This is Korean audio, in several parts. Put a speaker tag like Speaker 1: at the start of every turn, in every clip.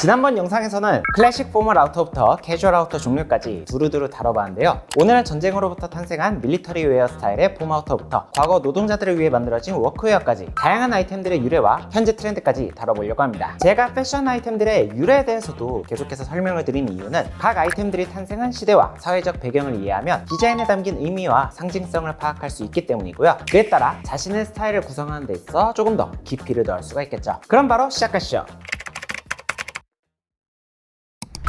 Speaker 1: 지난번 영상에서는 클래식 포멀 아우터부터 캐주얼 아우터 종류까지 두루두루 다뤄봤는데요. 오늘은 전쟁으로부터 탄생한 밀리터리 웨어 스타일의 봄 아우터부터 과거 노동자들을 위해 만들어진 워크웨어까지 다양한 아이템들의 유래와 현재 트렌드까지 다뤄보려고 합니다. 제가 패션 아이템들의 유래에 대해서도 계속해서 설명을 드린 이유는 각 아이템들이 탄생한 시대와 사회적 배경을 이해하면 디자인에 담긴 의미와 상징성을 파악할 수 있기 때문이고요. 그에 따라 자신의 스타일을 구성하는 데 있어 조금 더 깊이를 더할 수가 있겠죠. 그럼 바로 시작하시죠.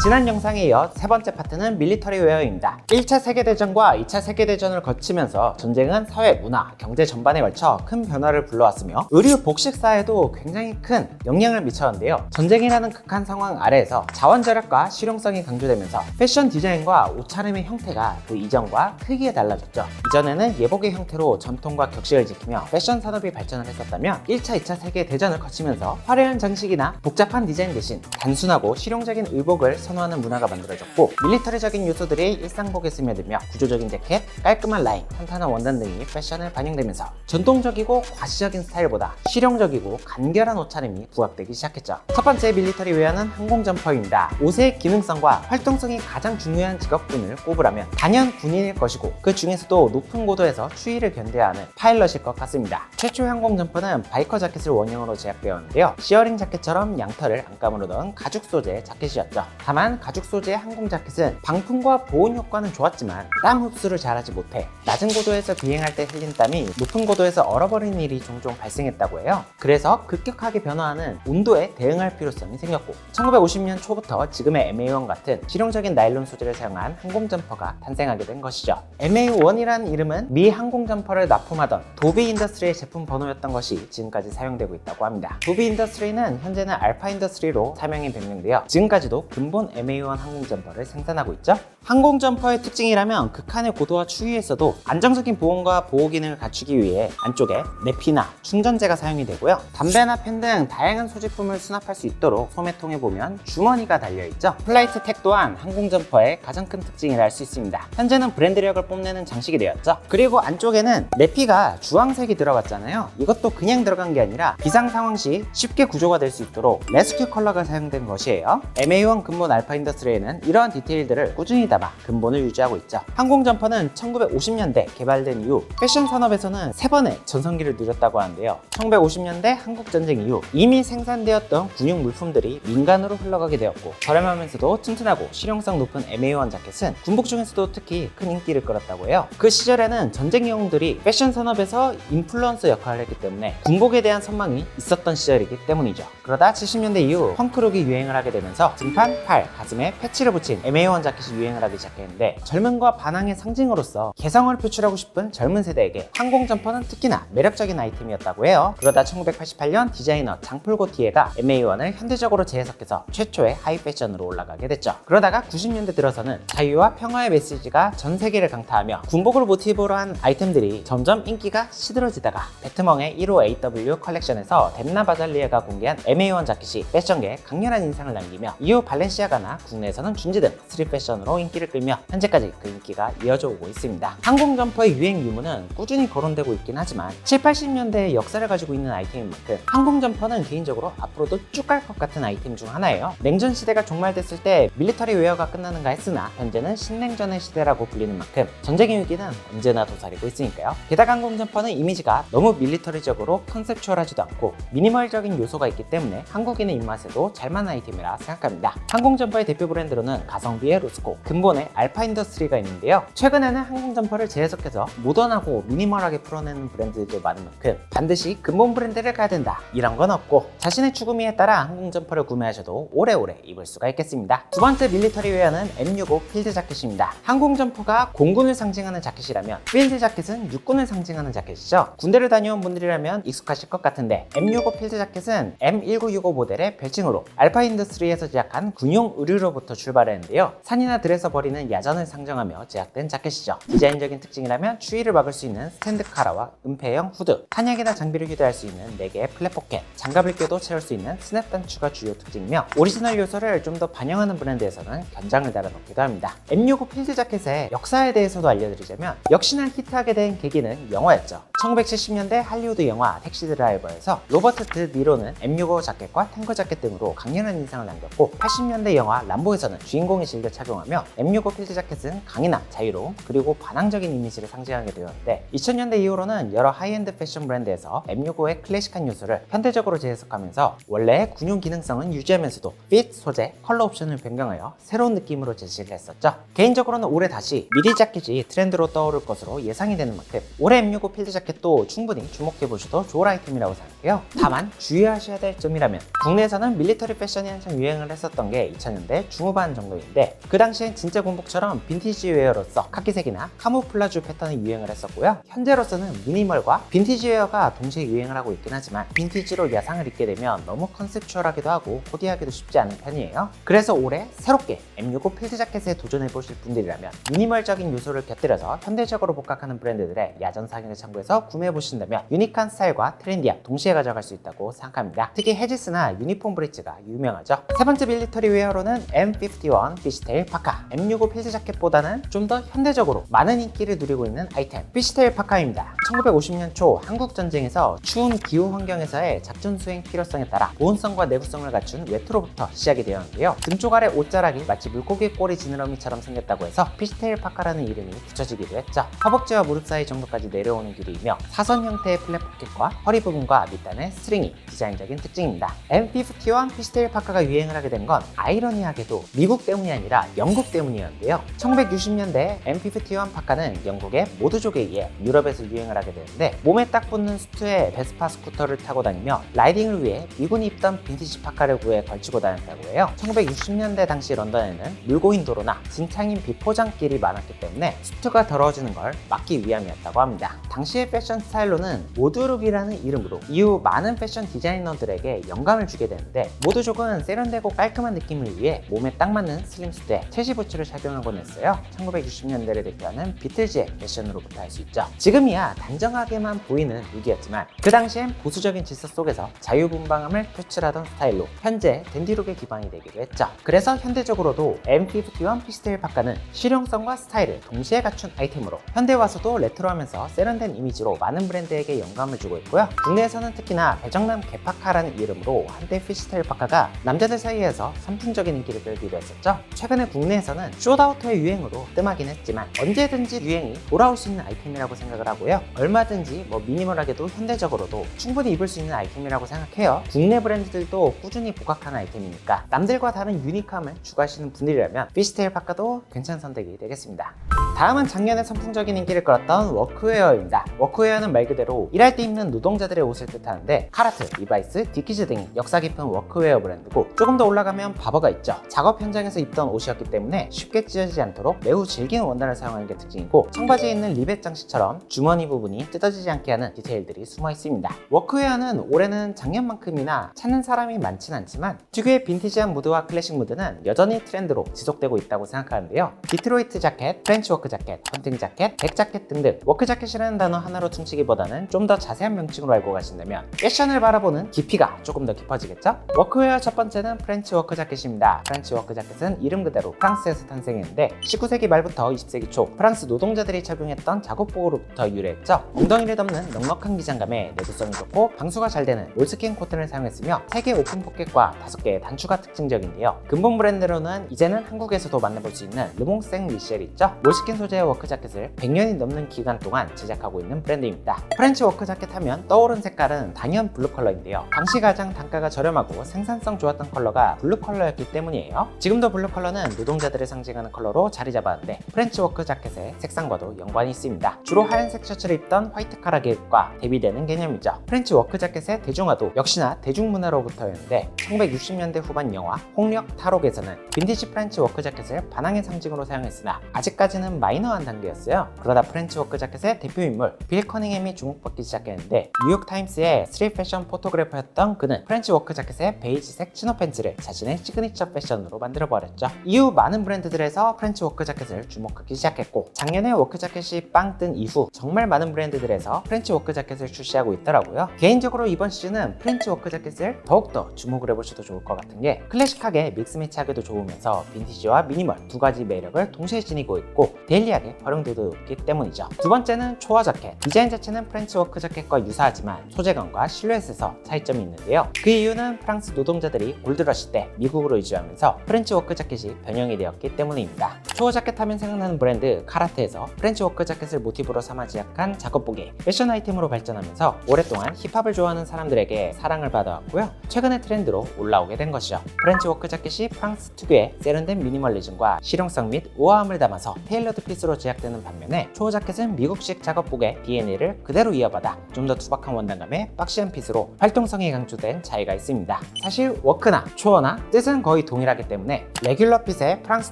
Speaker 1: 지난 영상에 이어 세 번째 파트는 밀리터리 웨어입니다. 1차 세계대전과 2차 세계대전을 거치면서 전쟁은 사회, 문화, 경제 전반에 걸쳐 큰 변화를 불러왔으며 의류, 복식 사회에도 굉장히 큰 영향을 미쳤는데요. 전쟁이라는 극한 상황 아래에서 자원 절약과 실용성이 강조되면서 패션 디자인과 옷차림의 형태가 그 이전과 크게 달라졌죠. 이전에는 예복의 형태로 전통과 격식을 지키며 패션 산업이 발전을 했었다면 1차, 2차 세계대전을 거치면서 화려한 장식이나 복잡한 디자인 대신 단순하고 실용적인 의복을 선호하는 문화가 만들어졌고, 밀리터리적인 요소들이 일상복에 스며들며 구조적인 재킷, 깔끔한 라인, 탄탄한 원단 등이 패션에 반영되면서 전통적이고 과시적인 스타일보다 실용적이고 간결한 옷차림이 부각되기 시작했죠. 첫 번째 밀리터리 웨어는 항공 점퍼입니다. 옷의 기능성과 활동성이 가장 중요한 직업군을 꼽으라면 단연 군인일 것이고, 그 중에서도 높은 고도에서 추위를 견뎌야 하는 파일럿일 것 같습니다. 최초의 항공 점퍼는 바이커 자켓을 원형으로 제작되었는데요. 시어링 자켓처럼 양털을 안감으로 넣은 가죽 소재의 자켓이었죠. 다만 가죽 소재의 항공 자켓은 방풍과 보온 효과는 좋았지만 땀 흡수를 잘하지 못해 낮은 고도에서 비행할 때 흘린 땀이 높은 고도에서 얼어버리는 일이 종종 발생했다고 해요. 그래서 급격하게 변화하는 온도에 대응할 필요성이 생겼고, 1950년 초부터 지금의 MA1 같은 실용적인 나일론 소재를 사용한 항공 점퍼가 탄생하게 된 것이죠. MA1이라는 이름은 미 항공 점퍼를 납품하던 도비 인더스트리의 제품 번호였던 것이 지금까지 사용되고 있다고 합니다. 도비 인더스트리는 현재는 알파 인더스트리로 사명이 변경되어 지금까지도 근본 MA1 항공 점퍼를 생산하고 있죠. 항공 점퍼의 특징이라면 극한의 고도와 추위에서도 안정적인 보온과 보호 기능을 갖추기 위해 안쪽에 내피나 충전재가 사용이 되고요. 담배나 펜 등 다양한 소지품을 수납할 수 있도록 소매통에 보면 주머니가 달려있죠. 플라이트 택 또한 항공 점퍼의 가장 큰 특징이라 할 수 있습니다. 현재는 브랜드력을 뽐내는 장식이 되었죠. 그리고 안쪽에는 내피가 주황색이 들어갔잖아요. 이것도 그냥 들어간 게 아니라 비상 상황 시 쉽게 구조가 될 수 있도록 레스큐 컬러가 사용된 것이에요. MA1 근본 알파 인더스트리에는 이러한 디테일들을 꾸준히 담아 근본을 유지하고 있죠. 항공 점퍼는 1950년대 개발된 이후 패션 산업에서는 3번의 전성기를 누렸다고 하는데요. 1950년대 한국전쟁 이후 이미 생산되었던 군용 물품들이 민간으로 흘러가게 되었고, 저렴하면서도 튼튼하고 실용성 높은 MA1 자켓은 군복 중에서도 특히 큰 인기를 끌었다고 해요. 그 시절에는 전쟁 영웅들이 패션 산업에서 인플루언서 역할을 했기 때문에 군복에 대한 선망이 있었던 시절이기 때문이죠. 그러다 70년대 이후 펑크룩이 유행을 하게 되면서 등판, 팔, 가슴에 패치를 붙인 MA1 자켓이 유행을 하기 시작했는데, 젊음과 반항의 상징으로서 개성을 표출하고 싶은 젊은 세대에게 항공 점퍼는 특히나 매력적인 아이템이었다고 해요. 그러다 1988년 디자이너 장풀 고티에가 MA1을 현대적으로 재해석해서 최초의 하이 패션으로 올라가게 됐죠. 그러다가 90년대 들어서는 자유와 평화의 메시지가 전 세계를 강타하며 군복을 모티브로 한 아이템들이 점점 인기가 시들어지다가 베트멍의 1호 AW 컬렉션에서 뎀나 바잘리에가 공개한 MA1 자켓이 패션계에 강렬한 인상을 남기며, 이후 발렌시아가나 국내에서는 준지 등 스트릿 패션으로 인기를 끌며 현재까지 그 인기가 이어져 오고 있습니다. 항공 점퍼의 유행 유무는 꾸준히 거론되고 있긴 하지만 7, 80년대의 역사를 가지고 있는 아이템인 만큼 항공 점퍼는 개인적으로 앞으로도 쭉 갈 것 같은 아이템 중 하나예요. 냉전 시대가 종말됐을 때 밀리터리 웨어가 끝나는가 했으나 현재는 신냉전의 시대라고 불리는 만큼 전쟁의 위기는 언제나 도사리고 있으니까요. 게다가 항공 점퍼는 이미지가 너무 밀리터리적으로 컨셉추얼하지도 않고 미니멀적인 요소가 있기 때문에 한국인의 입맛에도 잘 맞는 아이템이라 생각합니다. 항공 점퍼의 대표 브랜드로는 가성비의 로스코, 근본의 알파 인더스트리가 있는데요. 최근에는 항공 점퍼를 재해석해서 모던하고 미니멀하게 풀어내는 브랜드들도 많은 만큼 반드시 근본 브랜드를 가야 된다, 이런 건 없고, 자신의 추구미에 따라 항공 점퍼를 구매하셔도 오래오래 입을 수가 있겠습니다. 두 번째 밀리터리 웨어는 M65 필드 자켓입니다. 항공 점퍼가 공군을 상징하는 자켓이라면 필드 자켓은 육군을 상징하는 자켓이죠. 군대를 다녀온 분들이라면 익숙하실 것 같은데, M65 필드 자켓은 M1965 모델의 별칭으로 알파 인더스트리에서 제작한 군용 전통 의류로부터 출발했는데요. 산이나 들에서 벌이는 야전을 상징하며 제작된 자켓이죠. 디자인적인 특징이라면 추위를 막을 수 있는 스탠드 카라와 은폐형 후드, 탄약이나 장비를 휴대할 수 있는 4개의 플랫 포켓, 장갑을 껴도 채울 수 있는 스냅 단추가 주요 특징이며 오리지널 요소를 좀 더 반영하는 브랜드에서는 견장을 달아놓기도 합니다. M65 필드 자켓의 역사에 대해서도 알려드리자면 역시나 히트하게 된 계기는 영화였죠. 1970년대 할리우드 영화 택시 드라이버에서 로버트 드 니로는 M65 자켓과 탱거 자켓 등으로 강렬한 인상을 남겼고 80년대 영화 람보에서는 주인공이 즐겨 착용하며 M65 필드 자켓은 강인함, 자유로움, 그리고 반항적인 이미지를 상징하게 되었는데 2000년대 이후로는 여러 하이엔드 패션 브랜드에서 M65의 클래식한 요소를 현대적으로 재해석하면서 원래의 군용 기능성은 유지하면서도 핏, 소재, 컬러 옵션을 변경하여 새로운 느낌으로 제시를 했었죠. 개인적으로는 올해 다시 미디 자켓이 트렌드로 떠오를 것으로 예상이 되는 만큼 올해 M65 필드 자켓도 충분히 주목해보셔도 좋을 아이템이라고 생각해요. 다만 주의하셔야 될 점이라면 국내에서는 밀리터리 패션이 한창 유행을 했었던 게 2000년대 중후반 정도인데 그 당시엔 진짜 군복처럼 빈티지 웨어로서 카키색이나 카모플라주 패턴이 유행을 했었고요. 현재로서는 미니멀과 빈티지 웨어가 동시에 유행을 하고 있긴 하지만 빈티지로 야상을 입게 되면 너무 컨셉추얼하기도 하고 코디하기도 쉽지 않은 편이에요. 그래서 올해 새롭게 M65 필드 자켓에 도전해보실 분들이라면 미니멀적인 요소를 곁들여서 현대적으로 복각하는 브랜드들의 야전 상영을 참고해서 구매해보신다면 유니크한 스타일과 트렌디함 동시에 가져갈 수 있다고 생각합니다. 특히 헤지스나 유니폼 브릿지가 유명하죠. 세 번째 밀리터리 웨어로는 M51 피시테일 파카. M65 필드 자켓보다는 좀 더 현대적으로 많은 인기를 누리고 있는 아이템 피시테일 파카입니다. 1950년 초 한국 전쟁에서 추운 기후 환경에서의 작전 수행 필요성에 따라 보온성과 내구성을 갖춘 외투로부터 시작이 되었는데요. 등쪽 아래 옷자락이 마치 물고기 꼬리 지느러미처럼 생겼다고 해서 피시테일 파카라는 이름이 붙여지기도 했죠. 허벅지와 무릎 사이 정도까지 내려오는 길이이며 사선 형태의 플랫 포켓과 허리 부분과 밑단의 스트링이 디자인적인 특징입니다. M51 피시테일 파카가 유행을 하게 된 건 아이러니하게도 미국 때문이 아니라 영국 때문이었는데요. 1960년대 M51 파카는 영국의 모드족에 의해 유럽에서 유행을 하게 되는데 몸에 딱 붙는 수트에 베스파 스쿠터를 타고 다니며 라이딩을 위해 미군이 입던 빈티지 파카를 구해 걸치고 다녔다고 해요. 1960년대 당시 런던에는 물고인 도로나 진창인 비포장길이 많았기 때문에 수트가 더러워지는 걸 막기 위함이었다고 합니다. 당시의 패션 스타일로는 모드룩이라는 이름으로 이후 많은 패션 디자이너들에게 영감을 주게 되는데 모드족은 세련되고 깔끔한 느낌을 위해 몸에 딱 맞는 슬림 수트에 체시 부츠를 착용하곤 했어요. 1960년대를 대표하는 비틀즈의 패션으로부터 알 수 있죠. 지금이야 단정하게만 보이는 룩이었지만 그 당시엔 보수적인 질서 속에서 자유분방함을 표출하던 스타일로 현재 댄디룩의 기반이 되기도 했죠. 그래서 현대적으로도 M51 피시테일 파카는 실용성과 스타일을 동시에 갖춘 아이템으로 현대 와서도 레트로하면서 세련된 이미지로 많은 브랜드에게 영감을 주고 있고요. 국내에서는 특히나 배정남 개파카라는 이름으로 한때 피시테일 파카가 남자들 사이에서 선풍적인 인기를 끌기도 했었죠. 최근에 국내에서는 숏아우터의 유행으로 뜸하긴 했지만 언제든지 유행이 돌아올 수 있는 아이템이라고 생각을 하고요. 얼마든지 미니멀하게도 현대적으로도 충분히 입을 수 있는 아이템이라고 생각해요. 국내 브랜드들도 꾸준히 복각하는 아이템이니까 남들과 다른 유니크함을 추구하시는 분들이라면 피시테일 파카도 괜찮은 선택이 되겠습니다. 다음은 작년에 선풍적인 인기를 끌었던 워크웨어입니다. 워크웨어는 말 그대로 일할 때 입는 노동자들의 옷을 뜻하는데 카라트, 리바이스, 디키즈 등이 역사 깊은 워크웨어 브랜드고 조금 더 올라가면 바버가 있죠. 작업 현장에서 입던 옷이었기 때문에 쉽게 찢어지지 않도록 매우 질긴 원단을 사용하는 게 특징이고 청바지에 있는 리벳 장식처럼 주머니 부분이 뜯어지지 않게 하는 디테일들이 숨어 있습니다. 워크웨어는 올해는 작년만큼이나 찾는 사람이 많진 않지만 특유의 빈티지한 무드와 클래식 무드는 여전히 트렌드로 지속되고 있다고 생각하는데요. 디트로이트 자켓, 프렌치 워크 자켓, 헌팅 자켓, 백 자켓 등등 워크 자켓이라는 단어 하나로 퉁치기보다는 좀 더 자세한 명칭으로 알고 가신다면 패션을 바라보는 깊이가 조금 더 깊어지겠죠? 워크웨어 첫 번째는 프렌치 워크 자켓입니다. 프렌치 워크 자켓은 이름 그대로 프랑스에서 탄생했는데 19세기 말부터 20세기 초 프랑스 노동자들이 착용했던 작업복으로부터 유래했죠. 엉덩이를 덮는 넉넉한 기장감에 내구성이 좋고 방수가 잘 되는 몰스킨 코튼을 사용했으며 3개 오픈 포켓과 5개의 단추가 특징적인데요. 근본 브랜드로는 이제는 한국에서도 만나볼 수 있는 르몽생 미셸이 있죠. 몰스킨 소재의 워크 자켓을 100년이 넘는 기간 동안 제작하고 있는 브랜드입니다. 프렌치 워크 자켓 하면 떠오른 색깔은 당연 블루 컬러인데요. 당시 가장 단가가 저렴하고 생산성 좋았던 컬러가 블루 컬러였기 때문이에요. 지금도 블루 컬러는 노동자들을 상징하는 컬러로 자리 잡았는데 프렌치 워크 자켓의 색상과도 연관이 있습니다. 주로 하얀색 셔츠를 입던 화이트 카라겟과 대비되는 개념이죠. 프렌치 워크 자켓의 대중화도 역시나 대중문화로부터였는데 1960년대 후반 영화 홍력 탈옥에서는 빈티지 프렌치 워크 자켓을 반항의 상징으로 사용했으나 아직까지는 마이너한 단계였어요. 그러다 프렌치 워크 자켓의 대표 인물 빌 커닝햄이 주목받기 시작했는데 뉴욕타임스의 스트릿 패션 포토그래퍼였던 그는 프렌치 워크 자켓의 베이지색 치노 팬츠를 자신의 시그니처 패션으로 만들어버렸죠. 이후 많은 브랜드들에서 프렌치 워크 자켓을 주목하기 시작했고 작년에 워크 자켓이 빵 뜬 이후 정말 많은 브랜드들에서 프렌치 워크 자켓을 출시하고 있더라고요. 개인적으로 이번 시즌은 프렌치 워크 자켓을 더욱더 주목을 해보셔도 좋을 것 같은 게 클래식하게 믹스 매치하기도 좋으면서 빈티지와 미니멀 두 가지 매력을 동시에 지니고 있고 데일리하게 활용도도 높기 때문이죠. 두 번째는 초어 자켓. 디자인 자체는 프렌치 워크 자켓과 유사하지만 소재감과 실루엣에서 차이점이 있는데요. 그 이유는 프랑스 노동자들이 골드러시 때 미국으로 이주하면서 프렌치 워크 자켓이 변형이 되었기 때문입니다. 초어 자켓 하면 생각나는 브랜드 카라트에서 프렌치 워크 자켓을 모티브로 삼아 제작한 작업복이 패션 아이템으로 발전하면서 오랫동안 힙합을 좋아하는 사람들에게 사랑을 받아왔고요. 최근의 트렌드로 올라오게 된 것이죠. 프렌치 워크 자켓이 프랑스 특유의 세련된 미니멀리즘과 실용성 및 우아함을 담아서 테일러드 피스로 제작되는 반면에 초어 자켓은 미국식 작업복의 DNA를 그대로 이어받아 좀 더 투박한 원단감의 박시한 핏으로 활동성이 강조된 차이가 있습니다. 사실 워크나 초어나 뜻은 거의 동일하기 때문에 레귤러 핏의 프랑스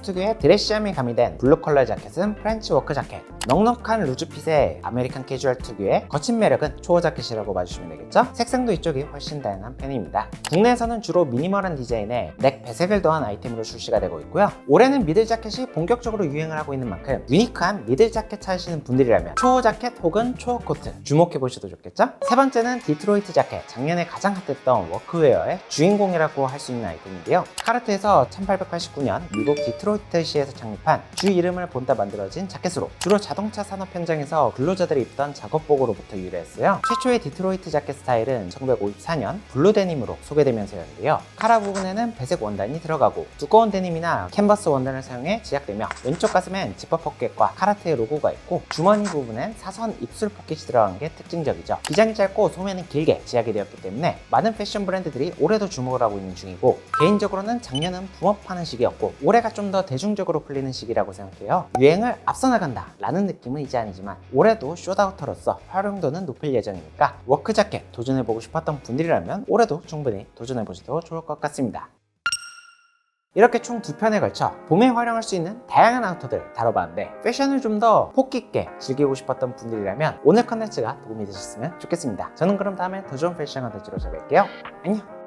Speaker 1: 특유의 드레시함이 가미된 블루 컬러 자켓은 프렌치 워크 자켓, 넉넉한 루즈 핏의 아메리칸 캐주얼 특유의 거친 매력은 초어 자켓이라고 봐주시면 되겠죠? 색상도 이쪽이 훨씬 다양한 편입니다. 국내에서는 주로 미니멀한 디자인에 넥 배색을 더한 아이템으로 출시가 되고 있고요. 올해는 미들 자켓이 본격적으로 유행을 하고 있는 만큼 유니크한 미들 자켓 찾으시는 분들이라면 초어 자켓 혹은 초어 코트 주목해보셔도 좋겠죠? 세 번째는 디트로이트 자켓. 작년에 가장 핫했던 워크웨어의 주인공이라고 할 수 있는 아이템인데요. 카르트에서 1889년 미국 디트로이트시에서 창립한 주 이름을 본따 만들어진 자켓으로 주로 자동차 산업 현장에서 근로자들이 입던 작업복으로부터 유래했어요. 최초의 디트로이트 자켓 스타일은 1954년 블루 데님으로 소개되면서였는데요. 카라 부분에는 배색 원단이 들어가고 두꺼운 데님이나 캔버스 원단을 사용해 제작되며 왼쪽 가슴엔 지퍼 포켓과 카라트의 로고가 있고 주머니 부분엔 사선 입술 포켓이 들어간 게 특징적이죠. 기장이 짧고 소매는 길게 제작이 되었기 때문에 많은 패션 브랜드들이 올해도 주목을 하고 있는 중이고 개인적으로는 작년은 붐업하는 시기였고 올해가 좀 더 대중적으로 풀리는 시기라고 생각해요. 유행을 앞서 나간다 라는 느낌은 이제 아니지만 올해도 숏아우터로서 활용도는 높을 예정이니까 워크 자켓 도전해보고 싶었던 분들이라면 올해도 충분히 도전해보셔도 좋을 것 같습니다. 이렇게 총 2편에 걸쳐 봄에 활용할 수 있는 다양한 아우터들 다뤄봤는데 패션을 좀 더 폭 깊게 즐기고 싶었던 분들이라면 오늘 컨텐츠가 도움이 되셨으면 좋겠습니다. 저는 그럼 다음에 더 좋은 패션 컨텐츠로 찾아뵐게요. 안녕!